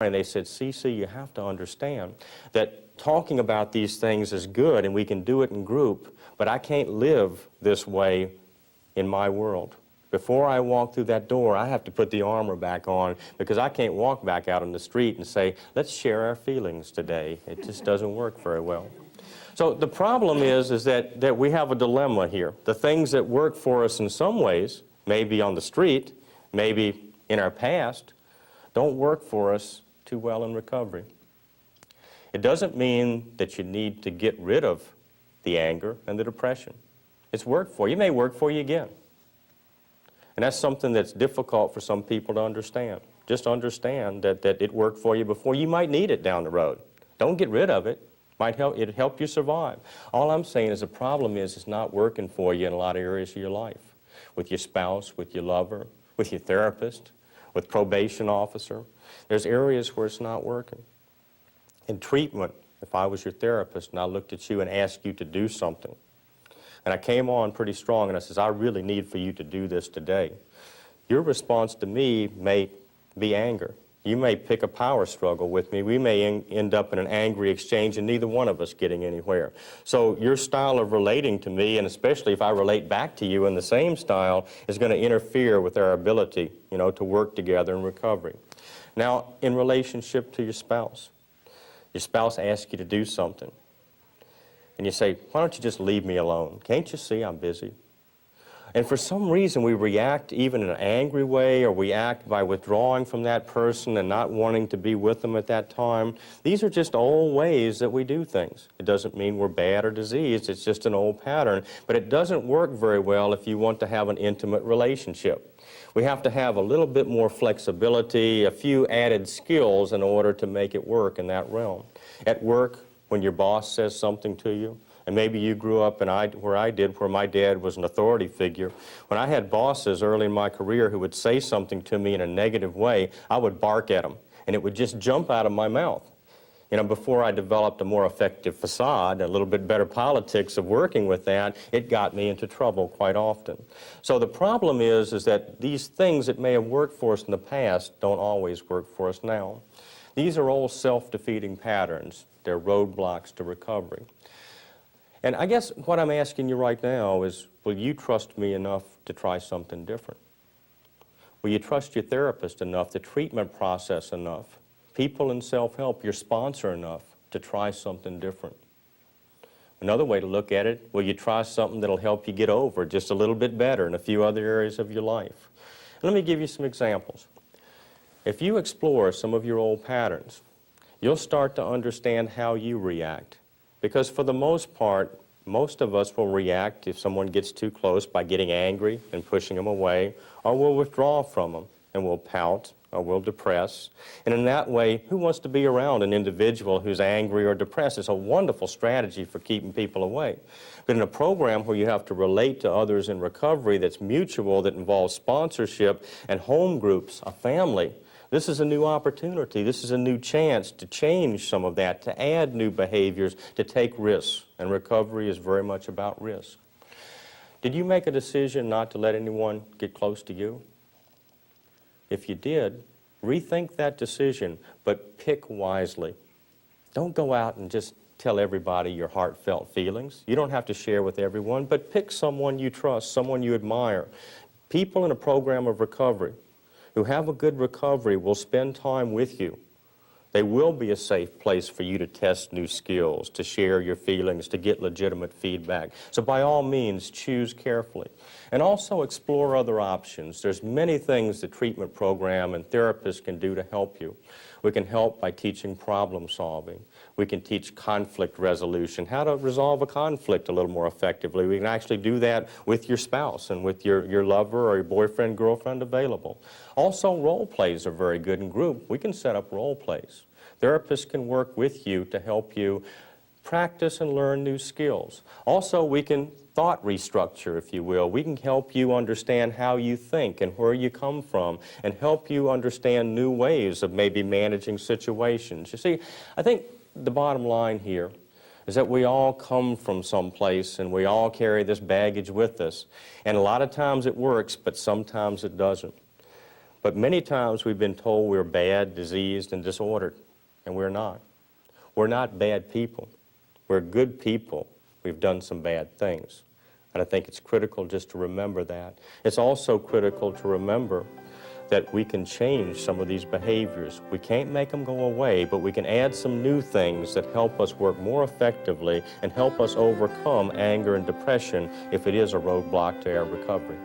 And they said, CC, you have to understand that talking about these things is good and we can do it in group, but I can't live this way in my world. Before I walk through that door, I have to put the armor back on because I can't walk back out on the street and say, let's share our feelings today. It just doesn't work very well. So the problem is that we have a dilemma here. The things that work for us in some ways, maybe on the street, maybe in our past, don't work for us too well in recovery. It doesn't mean that you need to get rid of the anger and the depression. It's worked for you. It may work for you again. And that's something that's difficult for some people to understand. Just understand that it worked for you before. You might need it down the road. Don't get rid of it. It'll help you survive. All I'm saying is the problem is it's not working for you in a lot of areas of your life. With your spouse, with your lover, with your therapist, with probation officer. There's areas where it's not working. In treatment, if I was your therapist and I looked at you and asked you to do something, and I came on pretty strong and I says, I really need for you to do this today, your response to me may be anger. You may pick a power struggle with me. We may end up in an angry exchange and neither one of us getting anywhere. So your style of relating to me, and especially if I relate back to you in the same style, is going to interfere with our ability, to work together in recovery. Now, in relationship to your spouse asks you to do something, and you say, why don't you just leave me alone? Can't you see I'm busy? And for some reason, we react even in an angry way, or we act by withdrawing from that person and not wanting to be with them at that time. These are just old ways that we do things. It doesn't mean we're bad or diseased. It's just an old pattern. But it doesn't work very well if you want to have an intimate relationship. We have to have a little bit more flexibility, a few added skills in order to make it work in that realm. At work, when your boss says something to you, and maybe you grew up where my dad was an authority figure. When I had bosses early in my career who would say something to me in a negative way, I would bark at them, and it would just jump out of my mouth. Before I developed a more effective facade, a little bit better politics of working with that, it got me into trouble quite often. So the problem is that these things that may have worked for us in the past don't always work for us now. These are all self-defeating patterns. They're roadblocks to recovery. And I guess what I'm asking you right now is, will you trust me enough to try something different? Will you trust your therapist enough, the treatment process enough, people in self-help, your sponsor enough to try something different? Another way to look at it, will you try something that'll help you get over just a little bit better in a few other areas of your life? And let me give you some examples. If you explore some of your old patterns, you'll start to understand how you react. Because for the most part, most of us will react if someone gets too close by getting angry and pushing them away, or we'll withdraw from them and we'll pout or we'll depress. And in that way, who wants to be around an individual who's angry or depressed? It's a wonderful strategy for keeping people away. But in a program where you have to relate to others in recovery that's mutual, that involves sponsorship and home groups, a family, this is a new opportunity. This is a new chance to change some of that, to add new behaviors, to take risks. And recovery is very much about risk. Did you make a decision not to let anyone get close to you? If you did, rethink that decision, but pick wisely. Don't go out and just tell everybody your heartfelt feelings. You don't have to share with everyone, but pick someone you trust, someone you admire. People in a program of recovery who have a good recovery will spend time with you. They will be a safe place for you to test new skills, to share your feelings, to get legitimate feedback. So by all means, choose carefully. And also explore other options. There's many things the treatment program and therapists can do to help you. We can help by teaching problem solving. We can teach conflict resolution, how to resolve a conflict a little more effectively. We can actually do that with your spouse and with your lover or your boyfriend, girlfriend available. Also, role plays are very good in group. We can set up role plays. Therapists can work with you to help you practice and learn new skills. Also, we can thought restructure, if you will. We can help you understand how you think and where you come from and help you understand new ways of maybe managing situations. You see, I think the bottom line here is that we all come from someplace and we all carry this baggage with us. And a lot of times it works, but sometimes it doesn't. But many times we've been told we're bad, diseased, and disordered, and we're not. We're not bad people. We're good people. We've done some bad things. And I think it's critical just to remember that. It's also critical to remember that we can change some of these behaviors. We can't make them go away, but we can add some new things that help us work more effectively and help us overcome anger and depression if it is a roadblock to our recovery.